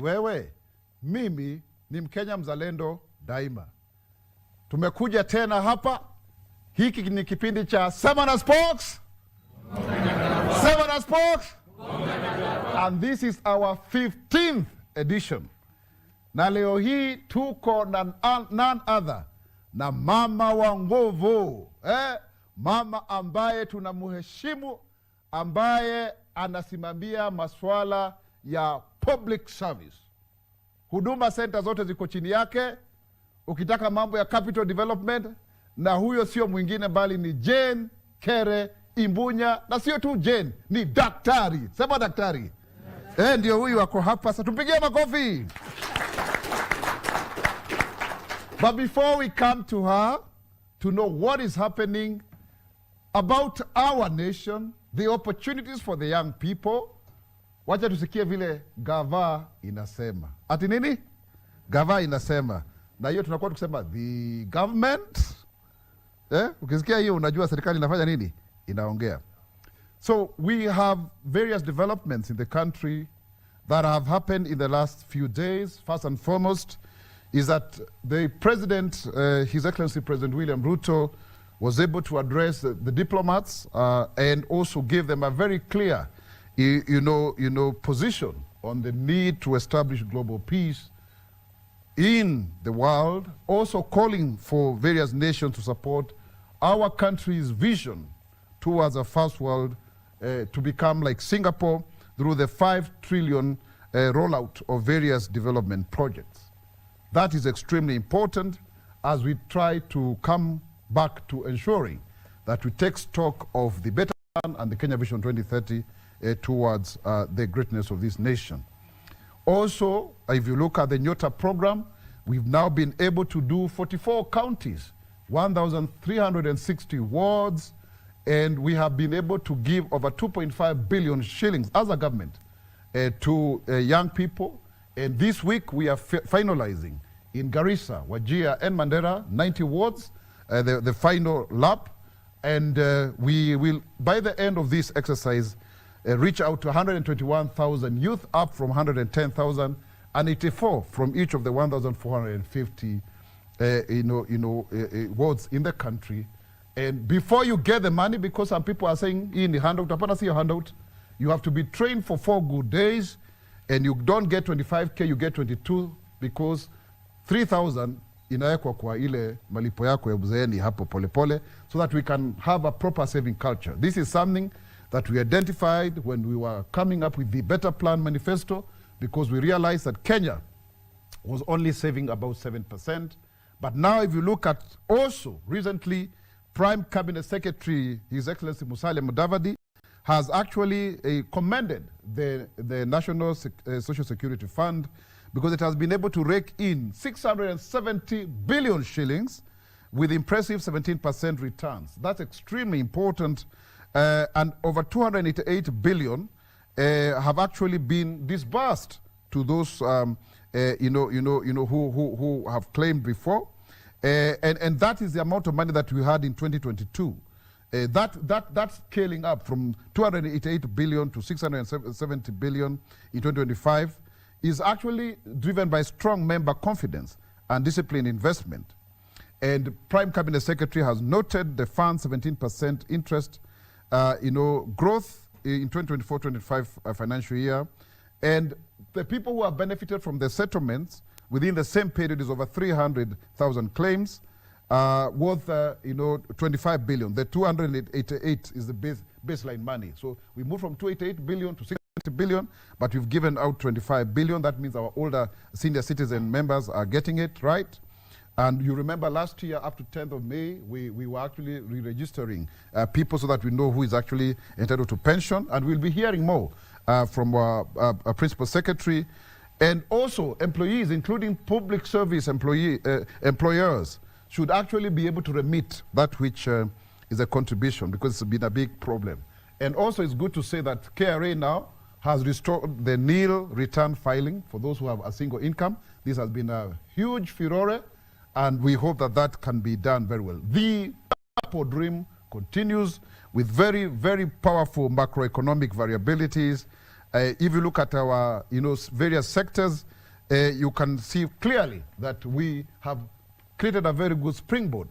Wewe, mimi ni Mkenya mzalendo daima. Tumekuja tena hapa. Hiki ni kipindi cha Sema na Spox. Sema na Spox. And this is our 15th edition. Na leo hii tuko na none other na mama wa nguvu. Mama ambaye tunamheshimu, ambaye anasimamia masuala ya public service. Huduma center zote ziko chini yake. Ukitaka mambo ya capital development, na huyo sio mwingine bali ni Jane Kere Imbunya, na sio tu Jane, ni daktari. Sema daktari. Ndio huyu wako hapa. Sasa tupigie makofi. But before we come to her to know what is happening about our nation, the opportunities for the young people, wacha tusikie vile gava inasema. Ati nini? Gava inasema. Na hiyo tunakuwa tukisema the government. Ukisikia hiyo unajua serikali inafanya nini? Inaongea. So we have various developments in the country that have happened in the last few days. First and foremost is that the president, His Excellency President William Ruto, was able to address the diplomats and also give them a very clear, position on the need to establish global peace in the world, also calling for various nations to support our country's vision towards a first world to become like Singapore through the 5 trillion rollout of various development projects. That is extremely important as we try to come back to ensuring that we take stock of the better plan and the Kenya Vision 2030 towards the greatness of this nation. Also, if you look at the Nyota program, we've now been able to do 44 counties, 1,360 wards, and we have been able to give over 2.5 billion shillings as a government to young people. And this week we are finalizing in Garissa, Wajir and Mandera, 90 wards, the final lap. And we will, by the end of this exercise, reach out to 121,000 youth, up from 110,000, and 84 from each of the 1,450 wards in the country. And before you get the money, because some people are saying, in the handout, upon see your handout, you have to be trained for 4 good days, and you don't get 25K, you get 22, because 3,000 inawekwa kwa ile malipo yako ya uzeeni hapo polepole, so that we can have a proper saving culture. This is something that we identified when we were coming up with the Better Plan Manifesto, because we realized that Kenya was only saving about 7%. But now if you look at also recently, Prime Cabinet Secretary, His Excellency Musalia Mudavadi, has actually commended the National Social Security Fund, because it has been able to rake in 670 billion shillings with impressive 17% returns. That's extremely important. And over 288 billion have actually been disbursed to those who have claimed before. And that is the amount of money that we had in 2022. That's scaling up from 288 billion to 670 billion in 2025 is actually driven by strong member confidence and disciplined investment. And Prime Cabinet Secretary has noted the fund's 17% interest growth in 2024-25 financial year. And the people who have benefited from the settlements within the same period is over 300,000 claims, worth 25 billion. The 288 is the baseline money. So we moved from 288 billion to 60 billion, but we've given out 25 billion. That means our older senior citizen members are getting it, right? And you remember last year, up to 10th of May, we were actually re-registering people so that we know who is actually entitled to pension. And we'll be hearing more from our Principal Secretary. And also employees, including public service employers, should actually be able to remit that which is a contribution, because it's been a big problem. And also it's good to say that KRA now has restored the nil return filing for those who have a single income. This has been a huge furore, and we hope that that can be done very well. The Apple Dream continues with very, very powerful macroeconomic variabilities If you look at our, various sectors, you can see clearly that we have created a very good springboard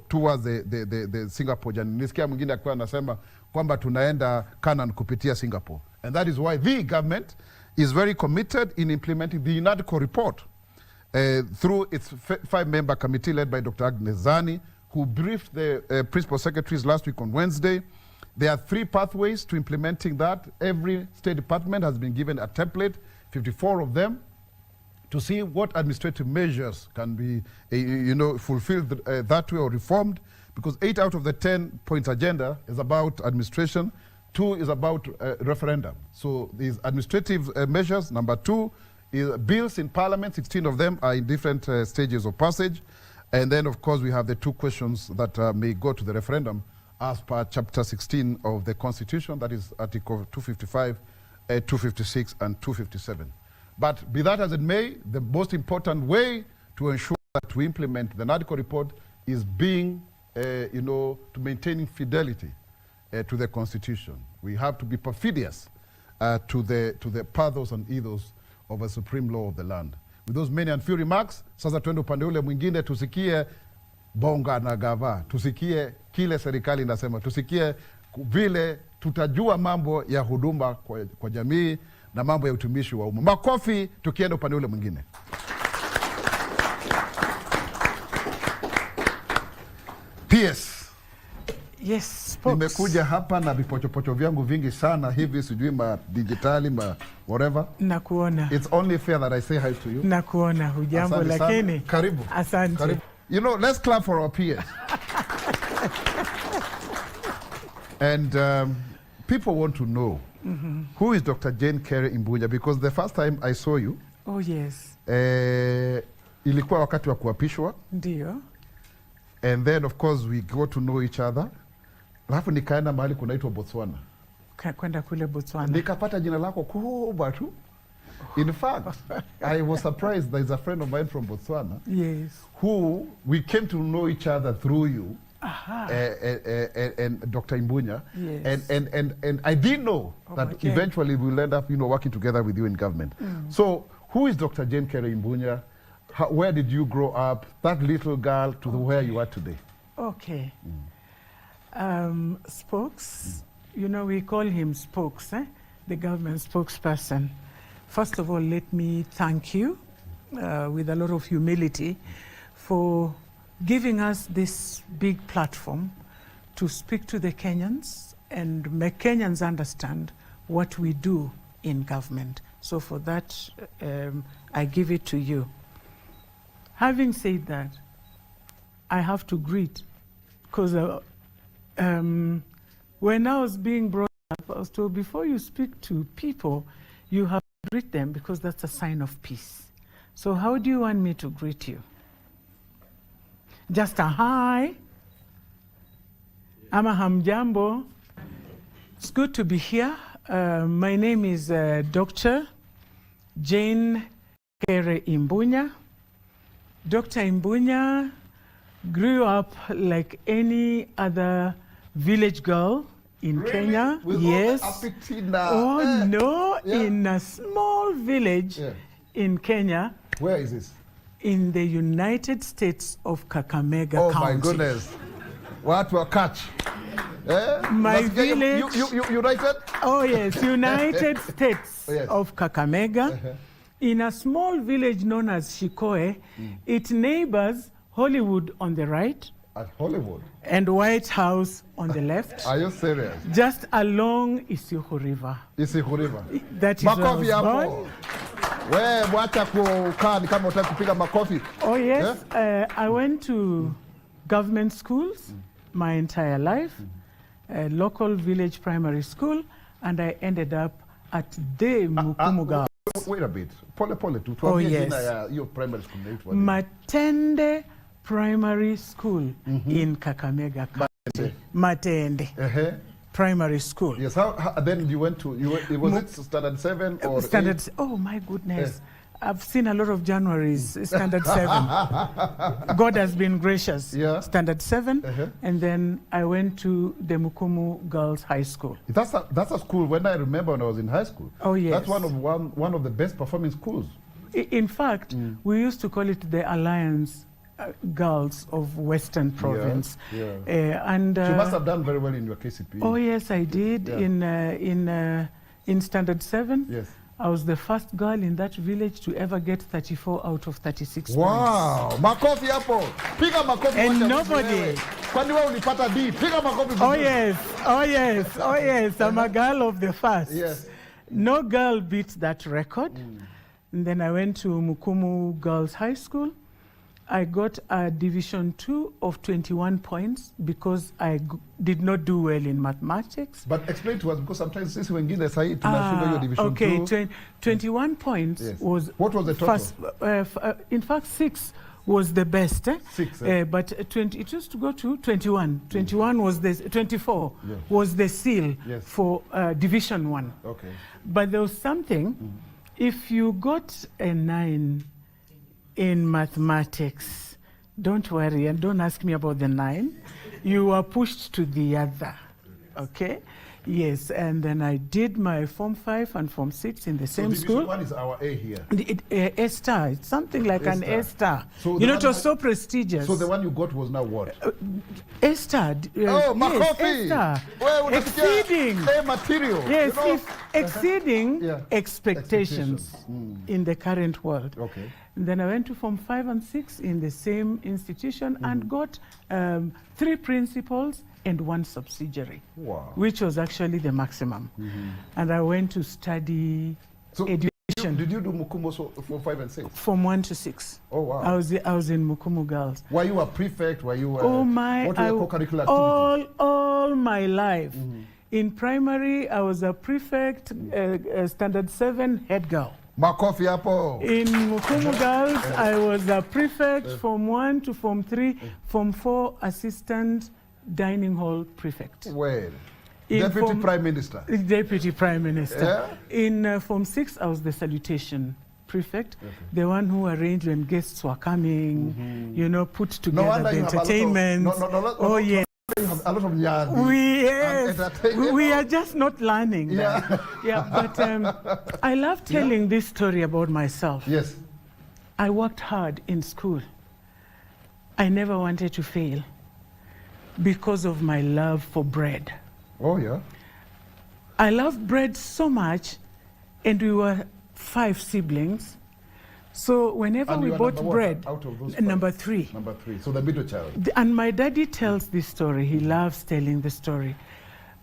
towards the Singapore journey. Nisikia mwingine akiwa anasema kwamba tunaenda Canaan kupitia Singapore. And that is why the government is very committed in implementing the NADCO report through its 5-member committee led by Dr. Agnes Zani, who briefed the principal secretaries last week on Wednesday. There are 3 pathways to implementing that. Every state department has been given a template, 54 of them, to see what administrative measures can be, fulfilled that way or reformed, because 8 out of the 10-point agenda is about administration, 2 is about referendum. So these administrative measures, number 2, is bills in Parliament, 16 of them are in different stages of passage. And then, of course, we have the 2 questions that may go to the referendum as per Chapter 16 of the Constitution, that is Article 255, 256, and 257. But be that as it may, the most important way to ensure that we implement the NADCO report is being, to maintaining fidelity to the Constitution. We have to be perfidious to the pathos and ethos of a supreme law of the land. With those many and few remarks, sasa tuende upande ule mwingine, tusikie bonga na gava, tusikie kile serikali inasema, tusikie vile tutajua mambo ya huduma kwa jamii na mambo ya utumishi wa umma. Makofi tukienda upande ule mwingine. PS. Yes, Spox. Nimekuja hapa na vipochopocho vyangu vingi sana hivi, sijui digitali whatever. Nakuona. It's only fair that I say hi to you. Nakuona, hujambo lakini. Karibu. Asante. Karibu. Let's clap for our peers. And people want to know who is Dr. Jane Carey Imbunya, because the first time I saw you, oh yes, ilikuwa wakati wa kuapishwa. Ndio. And then of course we got to know each other. Alafu nikaenda mahali kunaitwa Botswana. Kwenda kule Botswana. Nikapata jina lako kubwa tu. In fact, I was surprised there is a friend of mine from Botswana. Yes. Who we came to know each other through you. Aha. And Dr. Imbunya. Yes. And I didn't know that eventually we'll end up, working together with you in government. So who is Dr. Jane Carey Imbunya? Where did you grow up? That little girl to where you are today. Okay. Spox, we call him Spox, the government spokesperson. First of all, let me thank you with a lot of humility for giving us this big platform to speak to the Kenyans and make Kenyans understand what we do in government. So for that, I give it to you. Having said that, I have to greet, because when I was being brought up, I was told, before you speak to people, you have to greet them, because that's a sign of peace. So how do you want me to greet you? Just a hi? Ama hamjambo? It's good to be here. My name is Dr. Jane Carey Imbunya. Dr. Imbunya grew up like any other village girl in Kenya. With yes. Oh no, in a small village in Kenya. Where is this? In the United States of Kakamega County. Oh my goodness. What will catch? My village. United? Oh yes, United States of Kakamega. In a small village known as Shikoe, it neighbors Hollywood on the right. At Hollywood? And White House on the left. Are you serious? Just along Isihu River. Isihu River. That is where I was born. Oh yes, I went to government schools my entire life, a local village primary school, and I ended up at the Mukumuga. Wait a bit. Pole. Oh yes. Your primary school. Matende Primary School in Kakamega County. Matende. Primary School. Yes. How then you went to? Was it standard 7 or standard? 8? Oh my goodness! I've seen a lot of Januaries, Standard 7. God has been gracious. Yeah. Standard 7, and then I went to the Mukumu Girls High School. That's a school when I remember when I was in high school. Oh yes. That's one of the best performing schools. In fact, we used to call it the Alliance Girls of Western Province. Yeah. And you must have done very well in your KCP. Oh yes, I did. Yeah. In Standard 7. Yes. I was the first girl in that village to ever get 34 out of 36 wow. points. Makofi hapo. Piga makofi. And nobody. Kwani wewe ulipata D. Piga makofi. Oh yes. Oh yes. Oh yes. I'm a girl of the first. Yes. No girl beat that record. And then I went to Mukumu Girls High School. I got a Division 2 of 21 points because I did not do well in mathematics. But explain to us, because sometimes since wengine sahi tunashinda your Division 2. Okay, 21 points was... What was the total? First, in fact, 6 was the best. 6, but it used to go to 21. 21 was the... 24 was the seal for Division 1. Okay. But there was something, if you got a 9 in mathematics, don't worry and don't ask me about the 9. You were pushed to the other, okay? Yes, and then I did my Form 5 and Form 6 in the same school. So 1 is our A here. A star, it's something like an A star. So you know, it was so prestigious. So the one you got was now what? A star. Oh, yes, A star. Well, exceeding. A material. Yes, you know? if exceeding expectations in the current world. Okay. And then I went to Form 5 and 6 in the same institution and got 3 principals and 1 subsidiary, which was actually the maximum. And I went to study education. Did you do Mukumu Form 5 and 6? From 1 to 6. Oh wow! I was in Mukumu Girls. Were you a prefect? Were you? Oh my! What were your co-curricular activities? All my life. In primary, I was a prefect, Standard 7 head girl. Makofi hapo. In Mukumu Girls, I was a prefect from 1 to Form 3, Form 4 assistant dining hall prefect. Well, Deputy Prime Minister. Deputy Prime Minister. Yeah. In Form 6, I was the salutation prefect, the one who arranged when guests were coming, you know, put together the entertainment. Oh yeah. You have a lot of nyadi. We are just not learning that. But I love telling this story about myself. Yes. I worked hard in school. I never wanted to fail because of my love for bread. Oh yeah. I loved bread so much, and we were 5 siblings. So whenever we bought bread, out of those number 3. Number 3. So the middle child. And my daddy tells this story. He loves telling the story.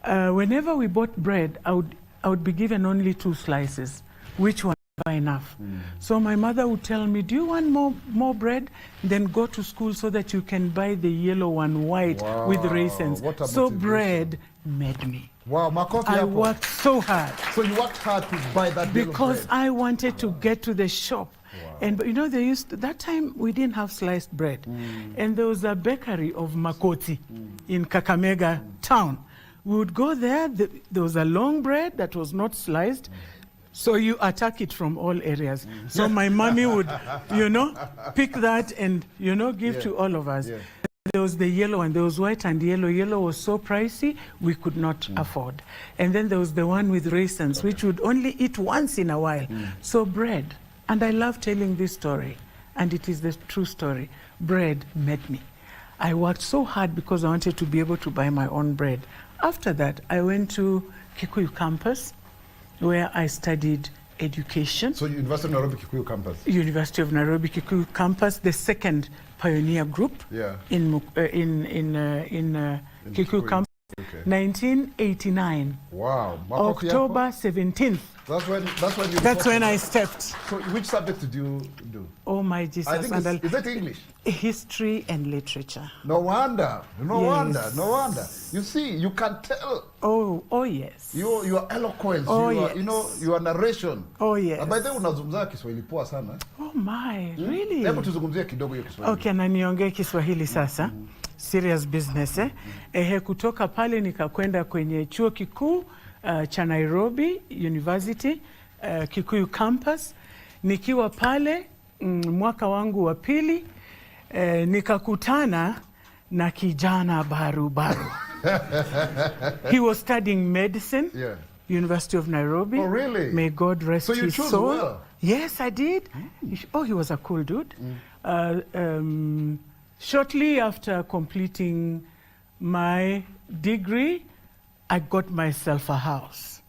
Whenever we bought bread, I would be given only 2 slices, which were never enough. So my mother would tell me, "Do you want more bread? Then go to school so that you can buy the yellow one, white with raisins." So bread made me. Wow, Makofi. I worked so hard. So you worked hard to buy that because I wanted to get to the shop. And you know, that time we didn't have sliced bread. And there was a bakery of Makoti in Kakamega town. We would go there, there was a long bread that was not sliced. So you attack it from all areas. So my mommy would, you know, pick that and, you know, give to all of us. There was the yellow and there was white and yellow. Yellow was so pricey, we could not afford. And then there was the one with raisins, which would only eat once in a while. So bread. And I love telling this story, and it is the true story. Bread made me. I worked so hard because I wanted to be able to buy my own bread. After that, I went to Kikuyu campus, where I studied education. So University of Nairobi Kikuyu campus? University of Nairobi Kikuyu campus, the second pioneer group in Kikuyu campus. 1989. Wow. October 17th. That's when I stepped. So which subject did you do? Oh my Jesus. I think is it English? History and literature. No wonder. No wonder. You see, you can tell. Oh yes. Your eloquence, your narration. Oh yes. By the way, unazungumza Kiswahili poa sana. Oh my, really? Hebu tuzungumzie kidogo hiyo Kiswahili. Okay, na niongee Kiswahili sasa. Serious business kutoka pale nikakwenda kwenye chuo kikuu cha Nairobi University Kikuyu campus, Nikiwa pale mwaka wangu wa pili nikakutana na kijana barubaru. He was studying medicine, University of Nairobi. Oh, really? May God rest so you his chose soul. Well. Yes, I did. Oh, he was a cool dude. Shortly after completing my degree, I got myself a house.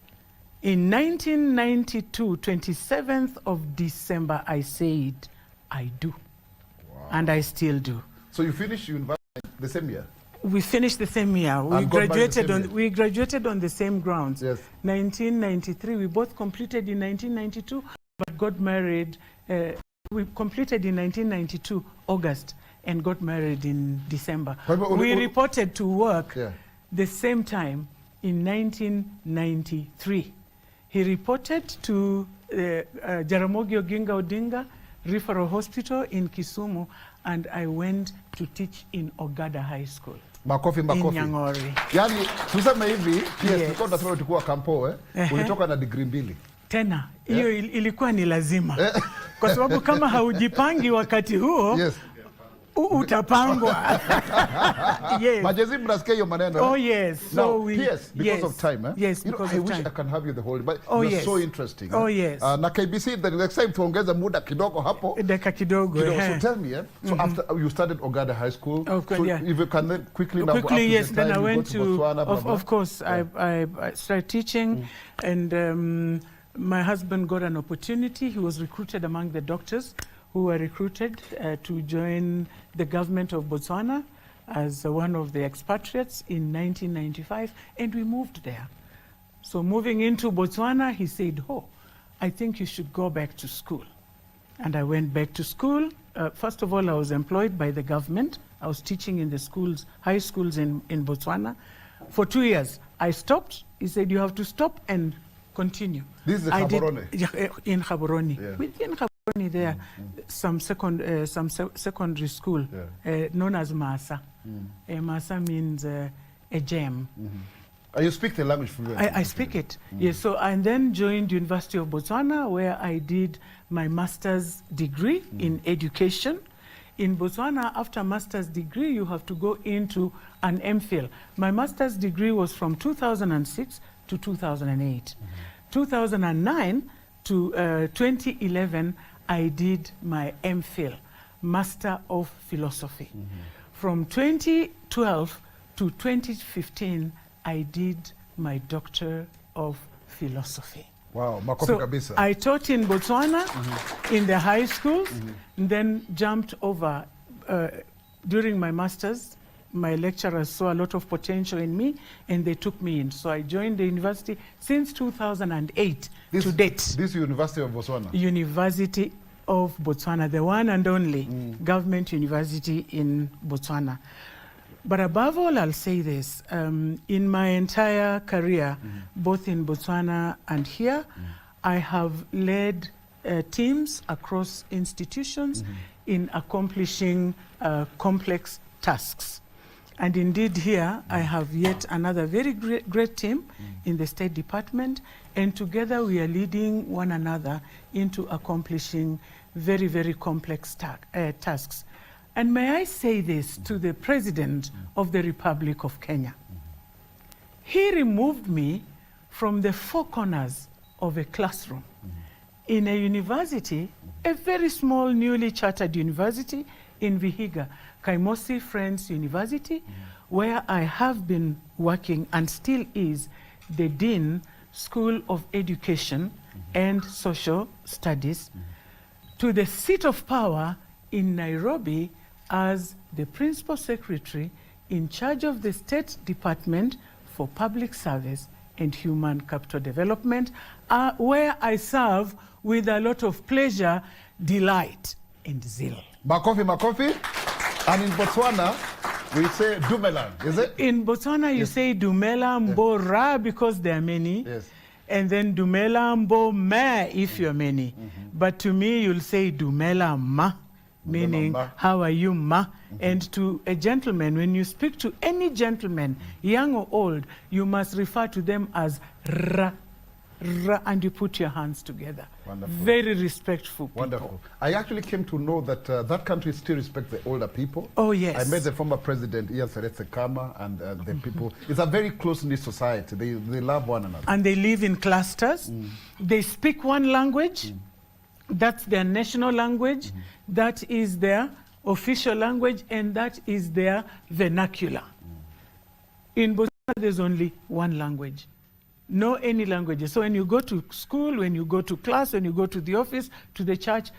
In 1992, 27th of December, I said, I do. Wow. And I still do. So you finished university the same year? We finished the same year. We graduated on the same grounds. Yes. 1993, we both completed in 1992, but got married. We completed in 1992, August, and got married in December. We reported to work the same time in 1993. He reported to Jaramogi Oginga Odinga Referral Hospital in Kisumu, and I went to teach in Ogada High School. Makofi. In Nyang'ori. Yani, tuseme hivi, tulikuwa tunasema tulikuwa kampo, ulitoka na degree 2. Tena, hiyo ilikuwa ni lazima. Kwa sababu kama haujipangi wakati huo, utapangwa. Yes. Majezi mnasikia hiyo maneno. Oh yes. So because of time. Yes, because of time. I wish I can have you the whole day, but you're so interesting. Oh yes. Na KBC, the next time tuongeza muda kidogo hapo. Dakika kidogo. So tell me, so after you started Ogada High School, so if you can then quickly yes, then I went to Botswana, of course, I started teaching, and my husband got an opportunity. He was recruited among the doctors who were recruited to join the government of Botswana as one of the expatriates in 1995, and we moved there. So moving into Botswana, he said, oh, I think you should go back to school. And I went back to school. First of all, I was employed by the government. I was teaching in the schools, high schools in Botswana. For 2 years, I stopped. He said, you have to stop and continue. This is Gaborone? In Gaborone. Yeah. Within Gaborone there, some secondary school known as Masa. Masa means a gem. You speak the language fluently? I speak it, yes. So I then joined University of Botswana, where I did my master's degree in education. In Botswana, after master's degree, you have to go into an MPhil. My master's degree was from 2006 to 2008. 2009 to 2011, I did my MPhil, Master of Philosophy. From 2012 to 2015, I did my Doctor of Philosophy. Wow, makofi so kabisa. I taught in Botswana, in the high schools, and then jumped over. During my master's, my lecturers saw a lot of potential in me, and they took me in. So I joined the university since 2008 to date. This University of Botswana? University of Botswana, the one and only government university in Botswana. But above all, I'll say this. In my entire career, both in Botswana and here, I have led teams across institutions in accomplishing complex tasks. And indeed here, I have yet another very great team in the State Department, and together we are leading one another into accomplishing very, very complex tasks. And may I say this to the President of the Republic of Kenya. He removed me from the four corners of a classroom in a university, a very small newly chartered university in Vihiga, Kaimosi Friends University, where I have been working and still is the Dean, School of Education and Social Studies, to the seat of power in Nairobi as the Principal Secretary in charge of the State Department for Public Service and Human Capital Development, where I serve with a lot of pleasure, delight, and zeal. Makofi, makofi. And in Botswana, we say Dumela, is it? In Botswana, you say Dumela Mbora because there are many. Yes. And then Dumela Mbo Me if you're many. But to me, you'll say Dumela Ma, meaning, how are you, Ma? And to a gentleman, when you speak to any gentleman, young or old, you must refer to them as Ra. and you put your hands together. Wonderful. Very respectful people. Wonderful. I actually came to know that that country still respects the older people. Oh, yes. I met the former president, Ian Seretse-Khama, and the people. It's a very close-knit society. They love one another. And they live in clusters. They speak one language. That's their national language. That is their official language, and that is their vernacular. In Botswana, there's only one language. No any languages. So when you go to school, when you go to class, when you go to the office, to the church,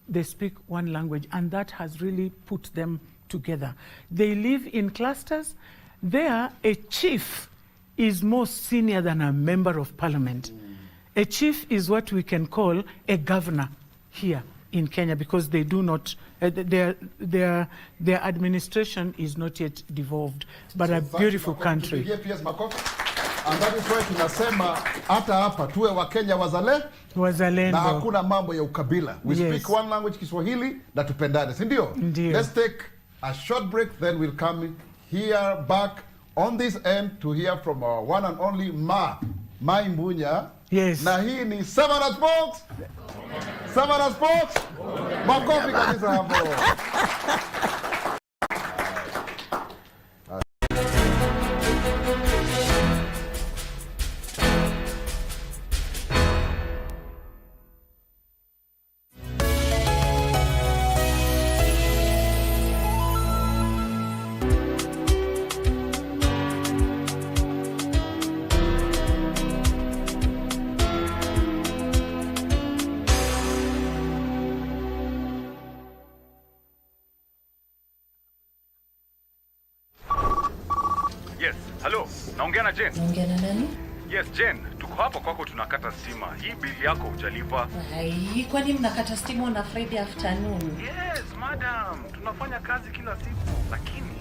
they speak one language, and that has really put them together. They live in clusters. There, a chief is more senior than a member of parliament. A chief is what we can call a governor here in Kenya, because they do not, their administration is not yet devolved, but a beautiful country. And that is why tunasema hata hapa tuwe Wakenya wazalendo na hakuna mambo ya ukabila. We speak one language, Kiswahili, na tupendane, si ndio? Let's take a short break, then we'll come here back on this end to hear from our one and only Imbunya. Yes. Na hii ni Sema na Spox. Sema na Spox. Makofi kabisa hapo. Yes, hello. Naongea na Jen. Naongea na nani? Yes, Jen. Tuko hapa kwako tunakata stima. Hii bili yako hujalipa. Hai, kwani mnakata stima na Friday afternoon? Yes, madam. Tunafanya kazi kila siku, lakini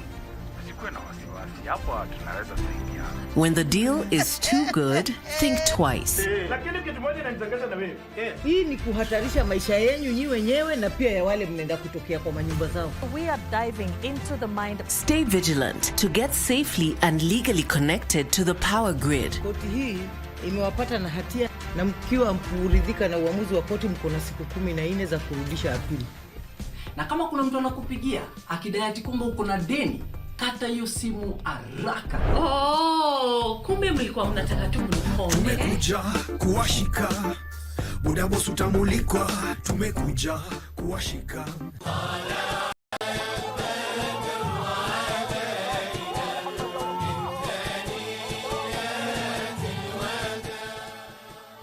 usikuwe na wasiwasi. Hapa tunaweza saidia. When the deal is too good, think twice. Lakini kitu moja inanitangaza na wewe. Hii ni kuhatarisha maisha yenu nyi wenyewe na pia ya wale mnaenda kutokea kwa manyumba zao. We are diving into the mind. Stay vigilant to get safely and legally connected to the power grid. Koti hii imewapata na hatia, na mkiwa mkuridhika na uamuzi wa koti, mko na siku 14 za kurudisha apili. Na kama kuna mtu anakupigia akidai ati kwamba uko na deni, kata hiyo simu haraka. Oh, kumbe mlikuwa mnataka tu mniponde. Tumekuja kuwashika, muda boss utamulikwa. Tumekuja kuwashika.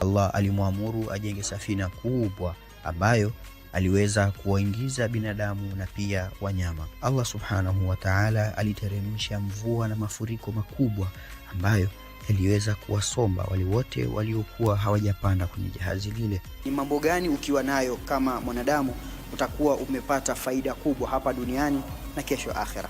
Allah alimwamuru ajenge safina kubwa ambayo aliweza kuwaingiza binadamu na pia wanyama. Allah subhanahu wa ta'ala aliteremsha mvua na mafuriko makubwa ambayo yaliweza kuwasomba wale wote waliokuwa hawajapanda kwenye jahazi lile. Ni mambo gani ukiwa nayo kama mwanadamu utakuwa umepata faida kubwa hapa duniani na kesho akhera?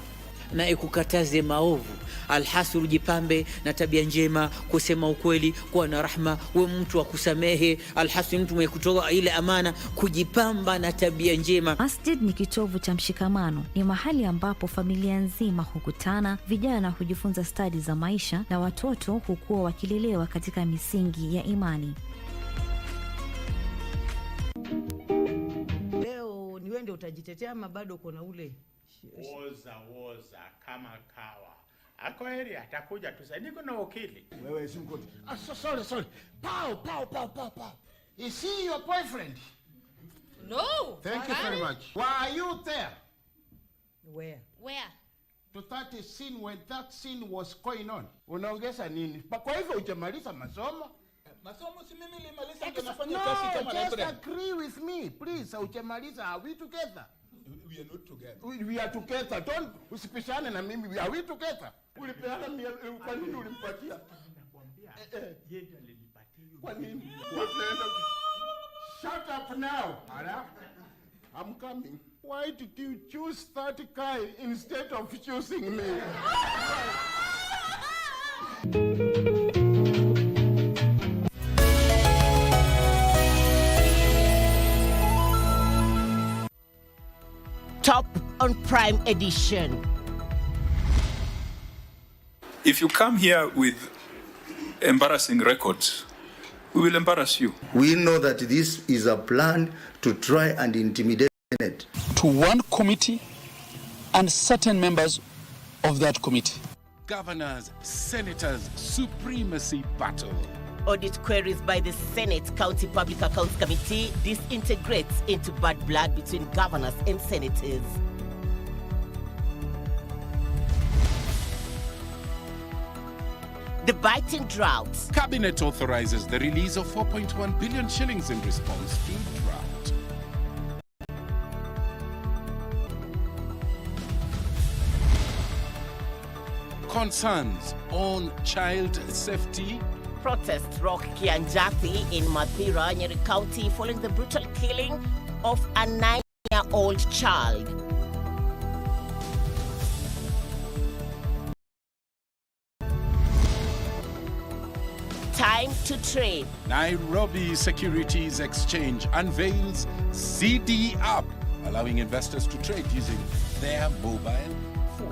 Na ikukataze maovu. Alhasru, jipambe na tabia njema, kusema ukweli, kuwa na rahma, uwe mtu wa kusamehe. Alhasru, mtu mwenye kutoa ile amana, kujipamba na tabia njema. Masjid ni kitovu cha mshikamano. Ni mahali ambapo familia nzima hukutana, vijana hujifunza stadi za maisha, na watoto hukua wakilelewa katika misingi ya imani. Leo ni wewe ndio utajitetea ama bado kuna ule Woza kama kawa. Ako heri atakuja tusaidie, niko na wakili. Wewe simkoti. Sorry. Pow. Is he your boyfriend? No. Thank you very much. Why are you there? where? To that scene when that scene was going on. Unaongeza nini? Kwa hivyo hujamaliza masomo? Masomo si mimi nilimaliza, ndio nafanya kazi kama library. Just agree with me, please. Hujamaliza. Are we together? We are not together. We are together. Don't usipishane na mimi. Are we together? Ulipeana kwa nini ulimpatia? Nakwambia. Yeye ndiye alinipatia. Kwa nini? Shut up now. Ala. I'm coming. Why did you choose that guy instead of choosing me? Top on Prime Edition. If you come here with embarrassing records, We will embarrass you. We know that this is a plan to try and intimidate it. To one committee and certain members of that committee. Governors, senators, supremacy battle. Audit queries by the Senate County Public Accounts Committee disintegrates into bad blood between governors and senators. The biting drought. Cabinet authorizes the release of 4.1 billion shillings in response to drought. Concerns on child safety. Protests rock Kianjati in Mathira, Nyeri County, following the brutal killing of a 9-year-old child. Time to trade. Nairobi Securities Exchange unveils CD app, allowing investors to trade using their mobile phones.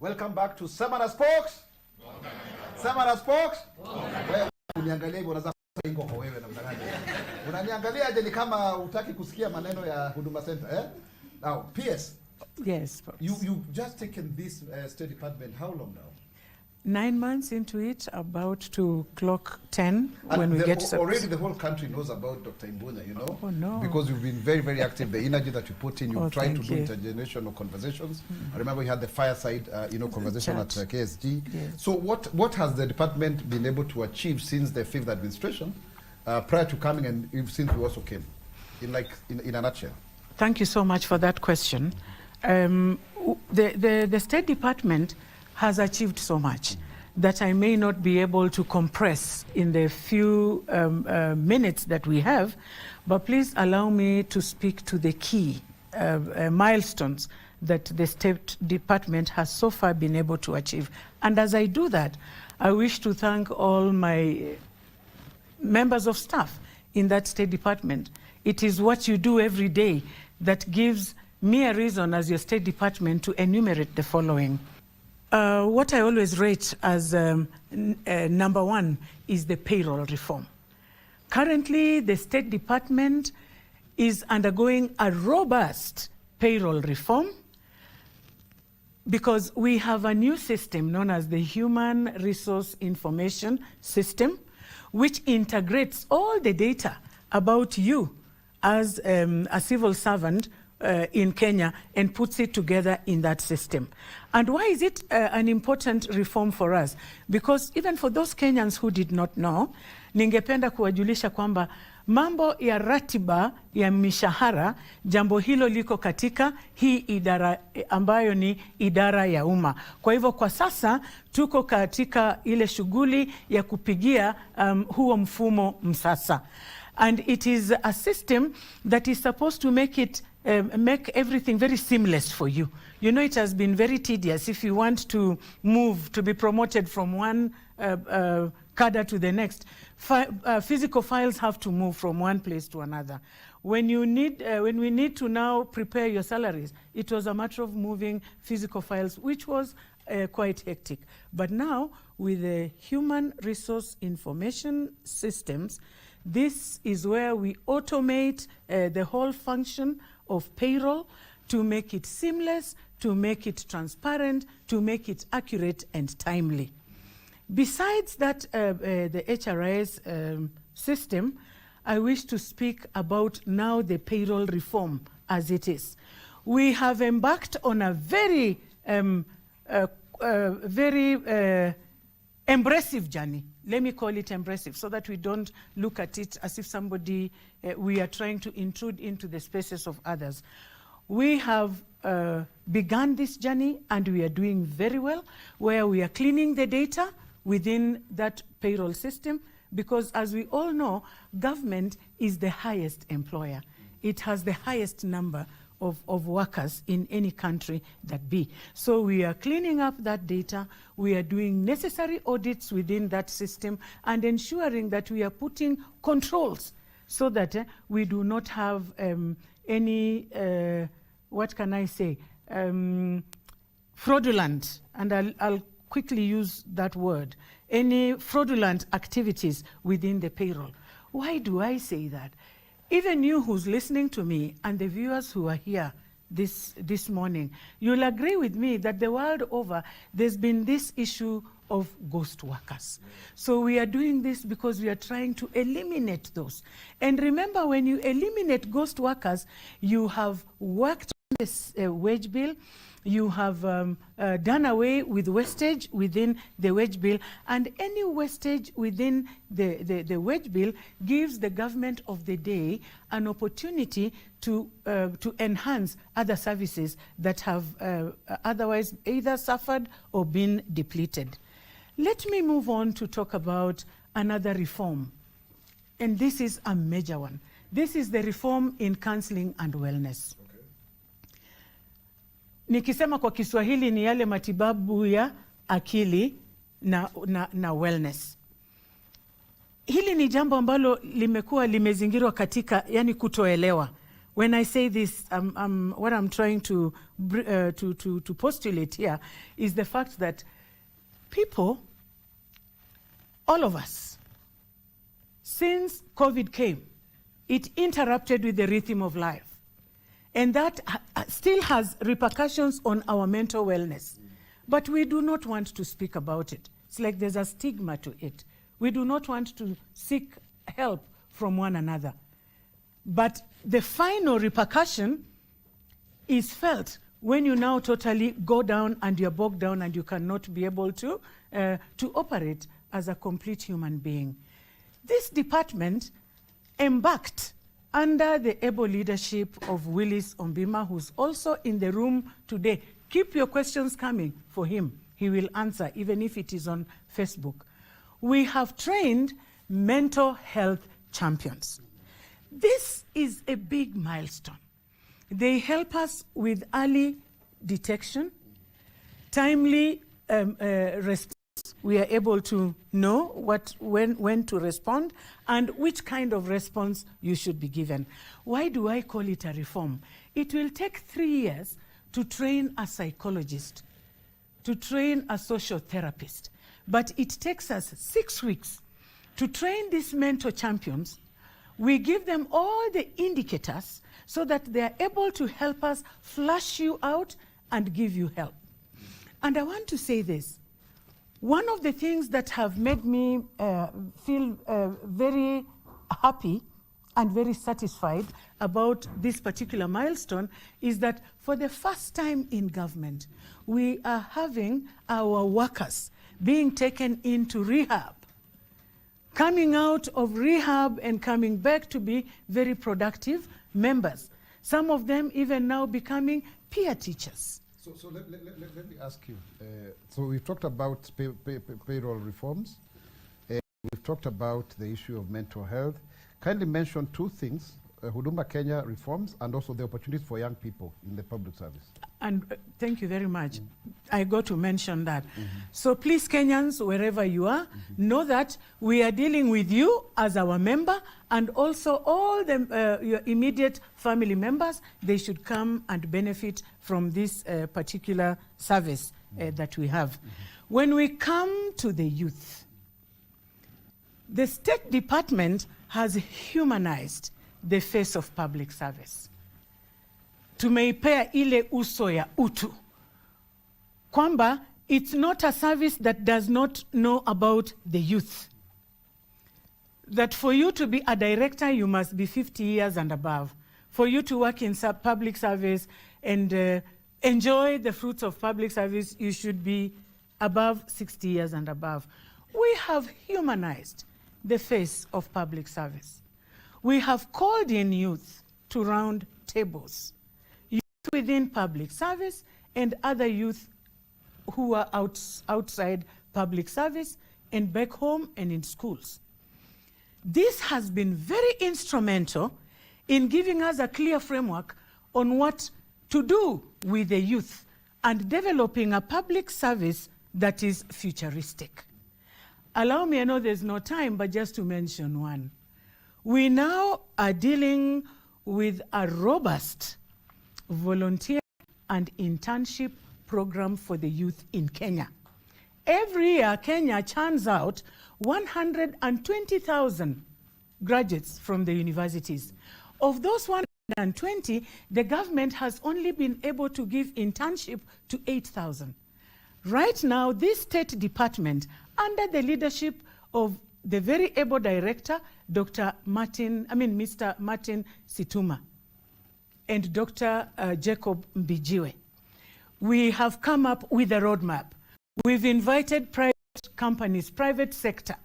Welcome back to Sema na Spox. Sema na Spox. Wewe uniangalia hivyo unaweza ingo kwa wewe namna gani? Unaniangalia aje ni kama hutaki kusikia maneno ya Huduma Center, eh? Now, PS. Yes. You just taken this State Department how long now? 9 months into it, about to clock 10 and when we get already the whole country knows about Dr. Imbunya, you know? Oh, no. Because you've been very, very active. The energy that you put in, you've tried to do you. intergenerational conversations. I remember you had the fireside, conversation at KSG. Yes. So what has the department been able to achieve since the 5th administration, prior to coming and since we also came, in a nutshell? Thank you so much for that question. The State Department has achieved so much that I may not be able to compress in the few minutes that we have, but please allow me to speak to the key milestones that the State Department has so far been able to achieve. And as I do that, I wish to thank all my members of staff in that State Department. It is what you do every day that gives me a reason as your State Department to enumerate the following. What I always rate as number one is the payroll reform. Currently, the State Department is undergoing a robust payroll reform because we have a new system known as the Human Resource Information System, which integrates all the data about you as a civil servant in Kenya and puts it together in that system. And why is it an important reform for us? Because even for those Kenyans who did not know, ningependa kuwajulisha kwamba mambo ya ratiba ya mishahara, jambo hilo liko katika hii idara ambayo ni idara ya umma. Kwa hivyo kwa sasa tuko katika ile shughuli ya kupigia huo mfumo msasa. And it is a system that is supposed to make everything very seamless for you. You know, it has been very tedious. If you want to move, to be promoted from one cadre to the next, physical files have to move from one place to another. When we need to now prepare your salaries, it was a matter of moving physical files, which was quite hectic. But now, with the human resource information systems, this is where we automate the whole function of payroll to make it seamless, to make it transparent, to make it accurate and timely. Besides that, the HRIS system, I wish to speak about now the payroll reform as it is. We have embarked on a very embracive journey. Let me call it embracive so that we don't look at it as if we are trying to intrude into the spaces of others. We have begun this journey and we are doing very well, where we are cleaning the data within that payroll system, because as we all know, government is the highest employer. It has the highest number of workers in any country that be. So we are cleaning up that data, we are doing necessary audits within that system and ensuring that we are putting controls so that we do not have any, what can I say, fraudulent, and I'll quickly use that word, any fraudulent activities within the payroll. Why do I say that? Even you who's listening to me and the viewers who are here this morning, you'll agree with me that the world over, there's been this issue of ghost workers. So we are doing this because we are trying to eliminate those. And remember, when you eliminate ghost workers, you have worked on this wage bill, you have done away with wastage within the wage bill, and any wastage within the wage bill gives the government of the day an opportunity to enhance other services that have otherwise either suffered or been depleted. Let me move on to talk about another reform, and this is a major one. This is the reform in counseling and wellness. Nikisema kwa Kiswahili ni yale matibabu ya akili na wellness. Hili ni jambo ambalo limekuwa limezingirwa katika, yani kutoelewa. When I say this, what I'm trying to postulate here is the fact that people, all of us, since COVID came, it interrupted with the rhythm of life. And that still has repercussions on our mental wellness. But we do not want to speak about it. It's like there's a stigma to it. We do not want to seek help from one another. But the final repercussion is felt when you now totally go down and you're bogged down and you cannot be able to operate as a complete human being. This department embarked under the able leadership of Willis Ombima, who's also in the room today. Keep your questions coming for him. He will answer, even if it is on Facebook. We have trained mental health champions. This is a big milestone. They help us with early detection, timely response. We are able to know when to respond and which kind of response you should be given. Why do I call it a reform? It will take 3 years to train a psychologist, to train a social therapist, but it takes us 6 weeks to train these mentor champions. We give them all the indicators so that they are able to help us flush you out and give you help. And I want to say this. One of the things that have made me feel very happy and very satisfied about this particular milestone is that for the first time in government, we are having our workers being taken into rehab, coming out of rehab and coming back to be very productive members. Some of them even now becoming peer teachers. So let me ask you. So we've talked about payroll reforms. We've talked about the issue of mental health. Kindly mention two things, Huduma Kenya reforms and also the opportunities for young people in the public service. And thank you very much. I got to mention that. So please, Kenyans, wherever you are, know that we are dealing with you as our member, and also all the, your immediate family members. They should come and benefit from this particular service that we have. When we come to the youth, the State Department has humanized the face of public service. Tumeipea ile uso ya utu. Kwamba it's not a service that does not know about the youth. That for you to be a director, you must be 50 years and above. For you to work in public service and enjoy the fruits of public service, you should be above 60 years and above. We have humanized the face of public service. We have called in youth to round tables. Youth within public service and other youth who are outside public service and back home and in schools. This has been very instrumental in giving us a clear framework on what to do with the youth and developing a public service that is futuristic. Allow me, I know there's no time, but just to mention one. We now are dealing with a robust volunteer and internship program for the youth in Kenya. Every year, Kenya churns out 120,000 graduates from the universities. Of those 120, the government has only been able to give internship to 8,000. Right now, this state department, under the leadership of the very able director, Mr. Martin Situma, and Dr. Jacob Mbijiwe, we have come up with a roadmap. We've invited private companies, private sector.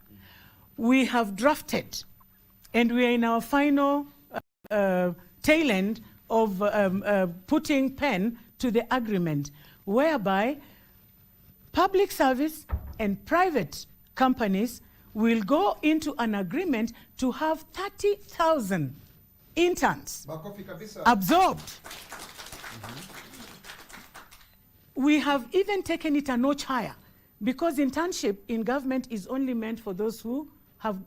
We have drafted, and we are in our final tail end of putting pen to the agreement, whereby public service and private companies will go into an agreement to have 30,000 interns absorbed. We have even taken it a notch higher, because internship in government is only meant for those who have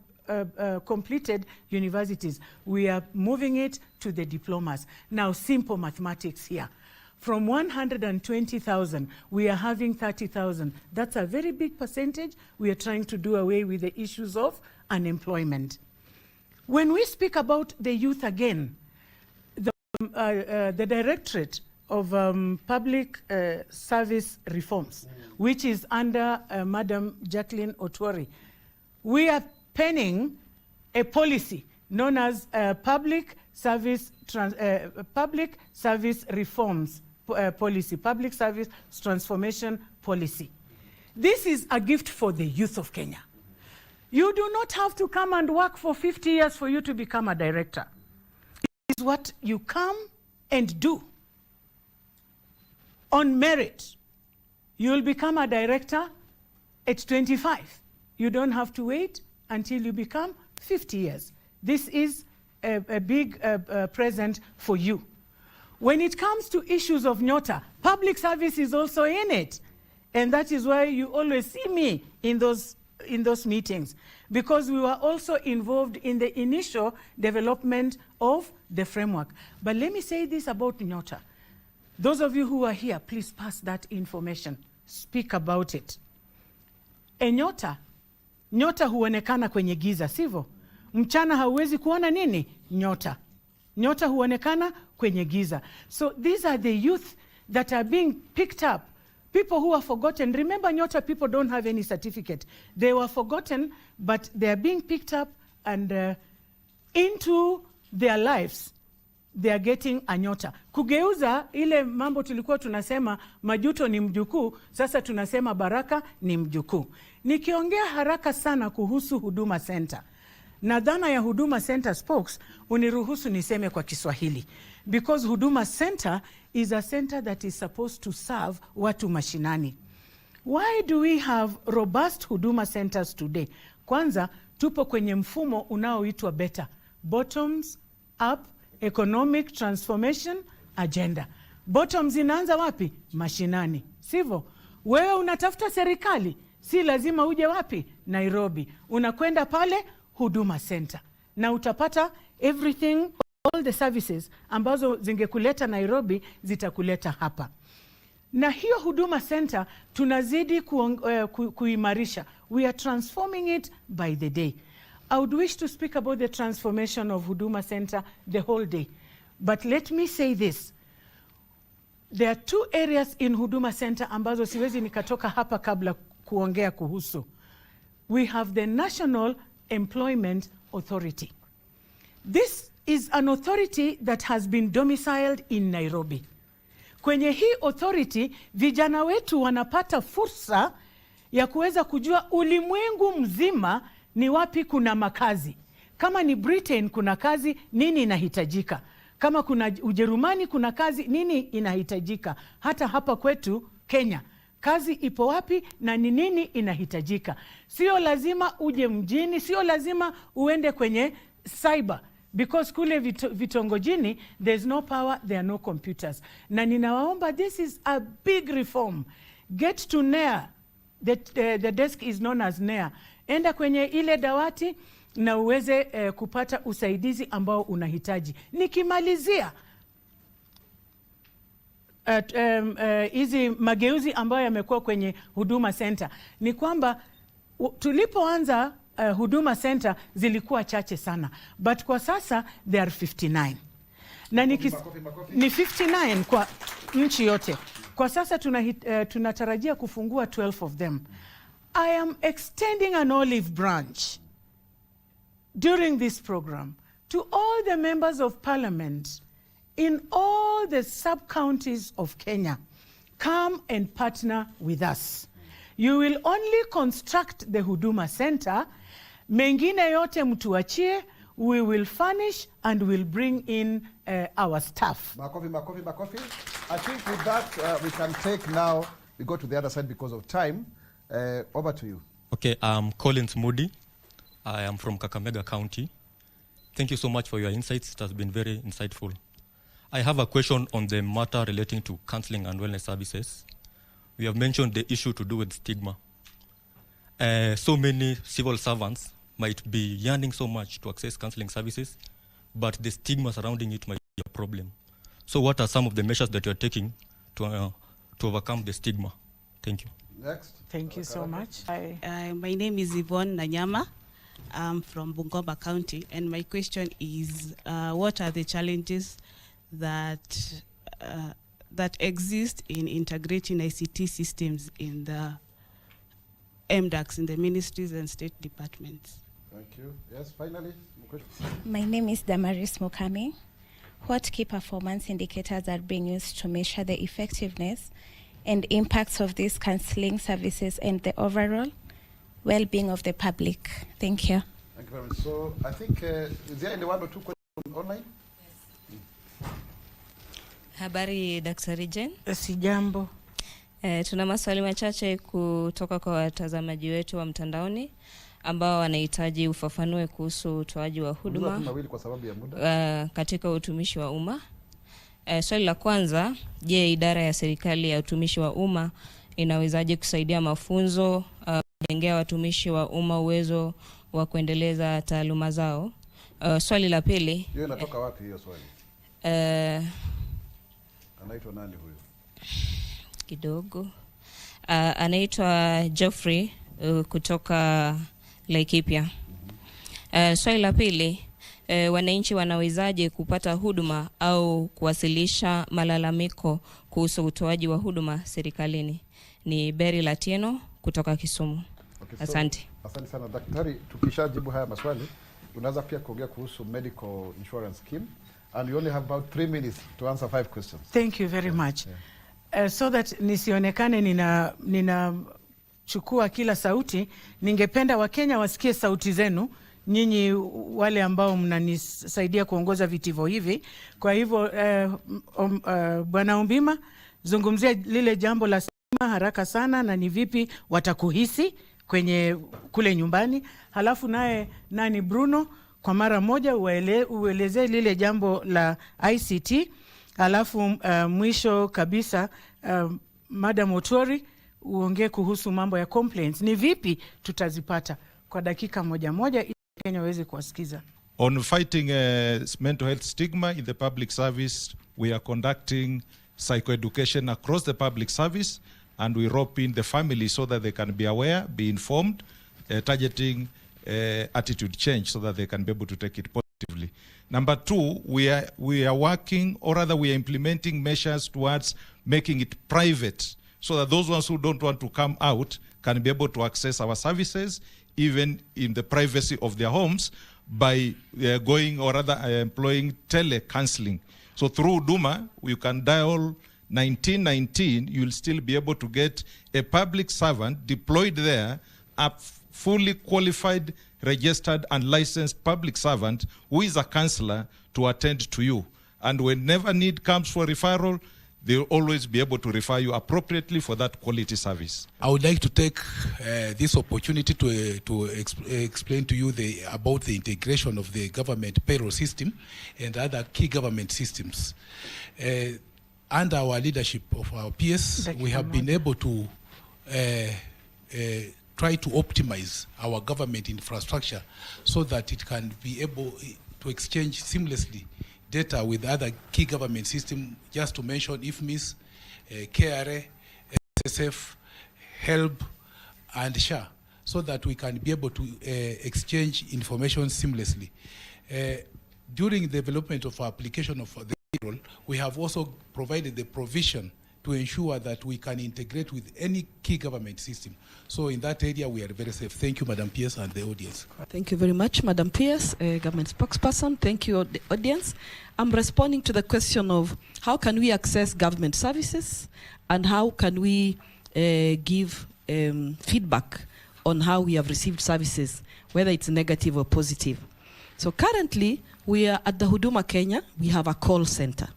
completed universities. We are moving it to the diplomas. Now, simple mathematics here. From 120,000, we are having 30,000. That's a very big percentage. We are trying to do away with the issues of unemployment. When we speak about the youth again, the Directorate of Public Service Reforms, which is under Madam Jacqueline Otuori, we are penning a policy known as Public Service Reforms Policy, Public Service Transformation Policy. This is a gift for the youth of Kenya. You do not have to come and work for 50 years for you to become a director. It is what you come and do. On merit, you will become a director at 25. You don't have to wait until you become 50 years. This is a big present for you. When it comes to issues of Nyota, public service is also in it. And that is why you always see me in those meetings, because we were also involved in the initial development of the framework. But let me say this about Nyota. Those of you who are here, please pass that information. Speak about it. Nyota huonekana kwenye giza, sivyo? Mchana hauwezi kuona nini? Nyota. Nyota huonekana kwenye giza. So these are the youth that are being picked up. People who are forgotten. Remember, Nyota people don't have any certificate. They were forgotten, but they are being picked up and into their lives. They are getting a Nyota. Kugeuza ile mambo tulikuwa tunasema majuto ni mjukuu, sasa tunasema baraka ni mjukuu. Nikiongea haraka sana kuhusu Huduma Center na dhana ya Huduma Center Spox, uniruhusu niseme kwa Kiswahili, because Huduma Center is a center that is supposed to serve watu mashinani. Why do we have robust Huduma Centers today? Kwanza, tupo kwenye mfumo unaoitwa BETA, Bottoms Up Economic Transformation Agenda. Bottoms inaanza wapi? Mashinani, sivyo? Wewe unatafuta serikali, si lazima uje wapi? Nairobi. Unakwenda pale Huduma Center na utapata everything, all the services ambazo zingekuleta Nairobi zitakuleta hapa. Na hiyo Huduma Center tunazidi kuimarisha. We are transforming it by the day. I would wish to speak about the transformation of Huduma Center the whole day. But let me say this. There are two areas in Huduma Center ambazo siwezi nikatoka hapa kabla kuongea kuhusu. We have the National Employment Authority. This is an authority that has been domiciled in Nairobi. Kwenye hii authority, vijana wetu wanapata fursa ya kuweza kujua ulimwengu mzima ni wapi kuna makazi. Kama ni Britain kuna kazi, nini inahitajika? Kama kuna Ujerumani kuna kazi, nini inahitajika? Hata hapa kwetu Kenya, kazi ipo wapi na ni nini inahitajika. Sio lazima uje mjini, sio lazima uende kwenye cyber, because kule vitongojini there's no power, there are no computers. Na ninawaomba, this is a big reform. Get to NEA. The desk is known as NEA. Enda kwenye ile dawati na uweze kupata usaidizi ambao unahitaji. Nikimalizia hizi mageuzi ambayo yamekuwa kwenye Huduma Center ni kwamba tulipoanza Huduma Center zilikuwa chache sana, but kwa sasa they are 59 na ni 59 kwa nchi yote. Kwa sasa tunatarajia kufungua 12 of them. I am extending an olive branch during this program to all the members of parliament in all the sub-counties of Kenya. Come and partner with us. You will only construct the Huduma Center. Mengine yote mtuachie. We will furnish and will bring in our staff. Makofi. I think with that, we can take now, we go to the other side because of time. Over to you. Okay, I'm Collins Moody. I am from Kakamega County. Thank you so much for your insights. It has been very insightful. I have a question on the matter relating to counseling and wellness services. We have mentioned the issue to do with stigma. So many civil servants might be yearning so much to access counseling services, but the stigma surrounding it might be a problem. So what are some of the measures that you are taking to overcome the stigma? Thank you. Next. Thank you so much. My name is Yvonne Nanyama. I'm from Bungoma County, and my question is, what are the challenges that exist in integrating ICT systems in the MDACs, in the ministries and state departments? Thank you. Yes, finally. My name is Damaris Mukami. What key performance indicators are being used to measure the effectiveness and impacts of these counseling services and the overall well-being of the public? Thank you. Thank you very much. So I think, is there any one or two questions online? Yes. Habari Daktari Jen. Sijambo. Tuna maswali machache kutoka kwa watazamaji wetu wa mtandaoni ambao wanahitaji ufafanue kuhusu utoaji wa huduma kwa sababu ya muda katika utumishi wa umma. Swali la kwanza, je, idara ya serikali ya utumishi wa umma inawezaje kusaidia mafunzo kujengea watumishi wa umma uwezo wa kuendeleza taaluma zao? Swali la pili, hiyo inatoka wapi hiyo swali? Anaitwa nani huyo? Kidogo. Anaitwa Geoffrey kutoka Laikipia. Swali la pili, wananchi wanawezaje kupata huduma au kuwasilisha malalamiko kuhusu utoaji wa huduma serikalini? Ni Berry Latino kutoka Kisumu. Okay, asante. Asante sana daktari. Tukishajibu haya maswali, unaweza pia kuongea kuhusu medical insurance scheme, and you only have about 3 minutes to answer 5 questions. Thank you very much. So that nisionekane ninachukua kila sauti, ningependa Wakenya wasikie sauti zenu, nyinyi wale ambao mnanisaidia kuongoza vitivo hivi. Kwa hivyo Bwana Ombima, zungumzia lile jambo la stima haraka sana na ni vipi watakuhisi kwenye kule nyumbani. Halafu naye nani Bruno, kwa mara moja ueleze lile jambo la ICT. Halafu mwisho kabisa Madam Otori uongee kuhusu mambo ya complaints. Ni vipi tutazipata kwa dakika moja ili Kenya waweze kuwasikiza. On fighting mental health stigma in the public service, we are conducting psychoeducation across the public service, and we rope in the family so that they can be aware, be informed, targeting attitude change so that they can be able to take it positively. Number 2, we are working, or rather we are implementing measures towards making it private so that those ones who don't want to come out can be able to access our services even in the privacy of their homes by going, or rather employing tele-counseling. So through Duma, you can dial 1919, you'll still be able to get a public servant deployed there, a fully qualified, registered and licensed public servant who is a counselor to attend to you. And whenever need comes for referral, they will always be able to refer you appropriately for that quality service. I would like to take this opportunity to explain to you about the integration of the government payroll system and other key government systems. Under our leadership of our PS, we have been able to try to optimize our government infrastructure so that it can be able to exchange seamlessly data with other key government systems, just to mention IFMIS, KRA, SSF, HELB, and SHA, so that we can be able to exchange information seamlessly. During the development of our application of the payroll, we have also provided the provision to ensure that we can integrate with any key government system. So in that area, we are very safe. Thank you, Madam Pierce and the audience. Thank you very much, Madam Pierce, government spokesperson. Thank you, the audience. I'm responding to the question of how can we access government services and how can we give feedback on how we have received services, whether it's negative or positive. So currently, we are at the Huduma Kenya, we have a call center.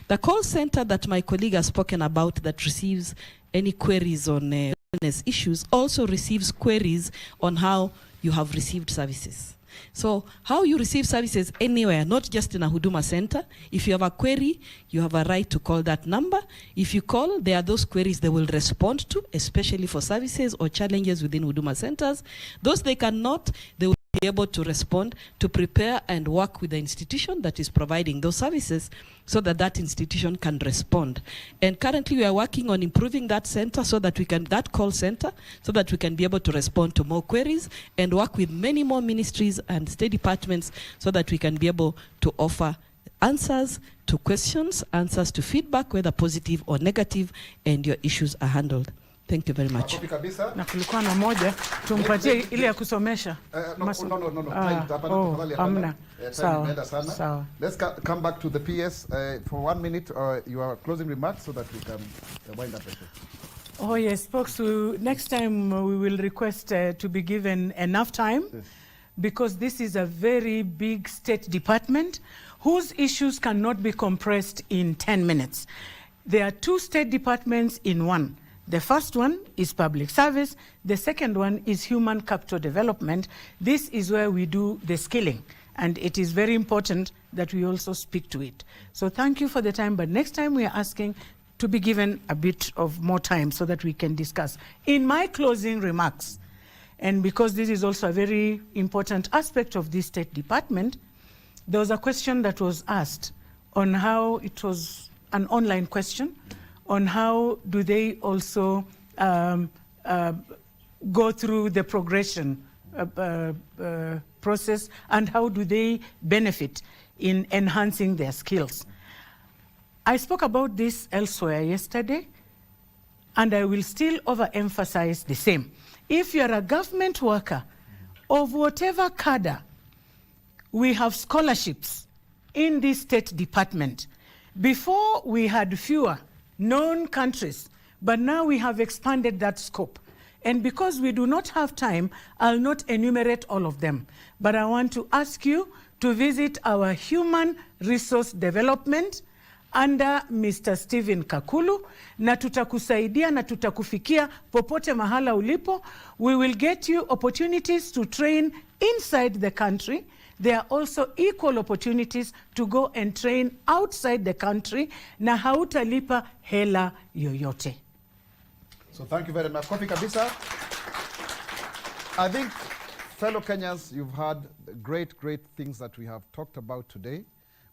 The call center that my colleague has spoken about that receives any queries on wellness issues also receives queries on how you have received services. So how you receive services anywhere, not just in a Huduma center. If you have a query, you have a right to call that number. If you call, there are those queries they will respond to, especially for services or challenges within Huduma centers. Those they cannot, they will be able to respond, to prepare and work with the institution that is providing those services so that that institution can respond. And currently we are working on improving that center so that we can, that call center, so that we can be able to respond to more queries and work with many more ministries and state departments so that we can be able to offer answers to questions, answers to feedback, whether positive or negative, and your issues are handled. Thank you very much. Na kulikuwa na moja tumpatie ile ya kusomesha. Hamna. Sawa. Let's come back to the PS for 1 minute your closing remarks so that we can wind up. Oh yes, folks, next time we will request to be given enough time, because this is a very big state department whose issues cannot be compressed in 10 minutes. There are 2 state departments in one. The first one is public service. The second one is human capital development. This is where we do the skilling, and it is very important that we also speak to it. So thank you for the time, but next time we are asking to be given a bit of more time so that we can discuss. In my closing remarks, and because this is also a very important aspect of this state department, there was a question that was asked on how it was an online question, on how do they also go through the progression process, and how do they benefit in enhancing their skills. I spoke about this elsewhere yesterday, and I will still overemphasize the same. If you're a government worker of whatever cadre, we have scholarships in this state department. Before we had fewer known countries, but now we have expanded that scope. And because we do not have time, I'll not enumerate all of them. But I want to ask you to visit our human resource development under Mr. Stephen Kakulu, na tutakusaidia na tutakufikia popote mahala ulipo. We will get you opportunities to train inside the country. There are also equal opportunities to go and train outside the country, na hautalipa hela yoyote. So thank you very much. Kofi kabisa. I think, fellow Kenyans, you've heard great things that we have talked about today.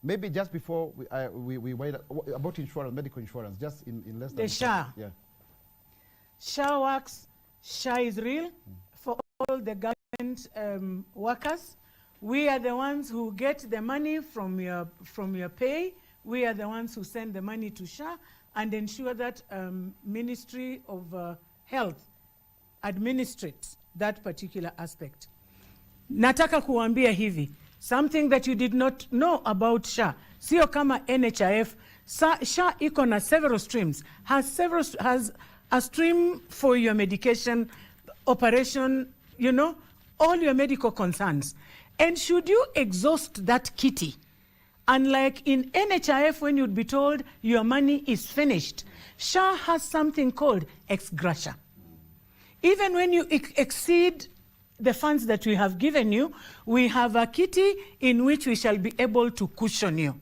Maybe just before we wait, about insurance, medical insurance, just in less than... The SHA. Yeah. SHA works. SHA is real for all the government workers. We are the ones who get the money from your pay. We are the ones who send the money to SHA and ensure that Ministry of Health administrates that particular aspect. Nataka kuambia hivi, something that you did not know about SHA. Sio kama NHIF. SHA iko na several streams. Has a stream for your medication, operation, you know, all your medical concerns. And should you exhaust that kitty Unlike in NHIF, when you'd be told your money is finished, SHA has something called ex gratia. Even when you exceed the funds that we have given you, we have a kitty in which we shall be able to cushion you.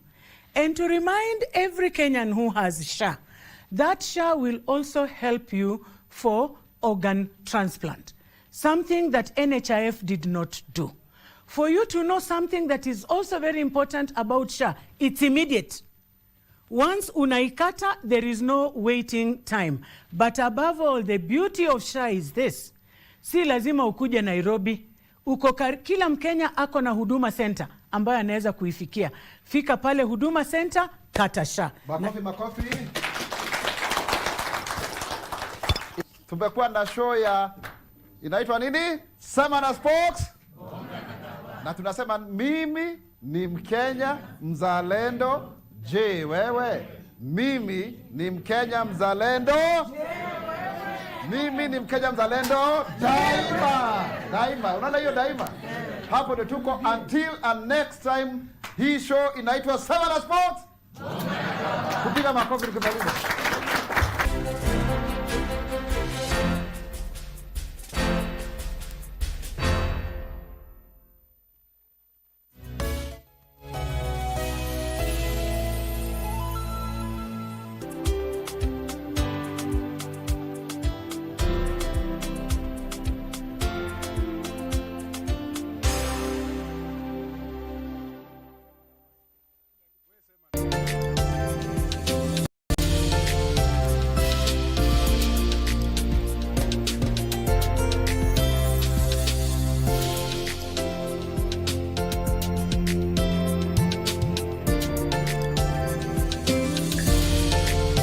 And to remind every Kenyan who has SHA, that SHA will also help you for organ transplant, something that NHIF did not do. For you to know something that is also very important about SHA, it's immediate. Once unaikata, there is no waiting time. But above all, the beauty of SHA is this. Si lazima ukuje Nairobi. Kila Mkenya ako na Huduma Center ambayo anaweza kuifikia. Fika pale Huduma Center, kata SHA. Makofi. Tumekuwa na show ya inaitwa nini? Sema na Spox. Na tunasema mimi ni Mkenya mzalendo. Je, wewe? Mimi ni Mkenya mzalendo. Mimi ni Mkenya mzalendo daima. Daima. Unaona hiyo daima? Hapo ndio tuko until and next time. Hii show inaitwa Sema na Spox. Kupiga makofi tukimaliza.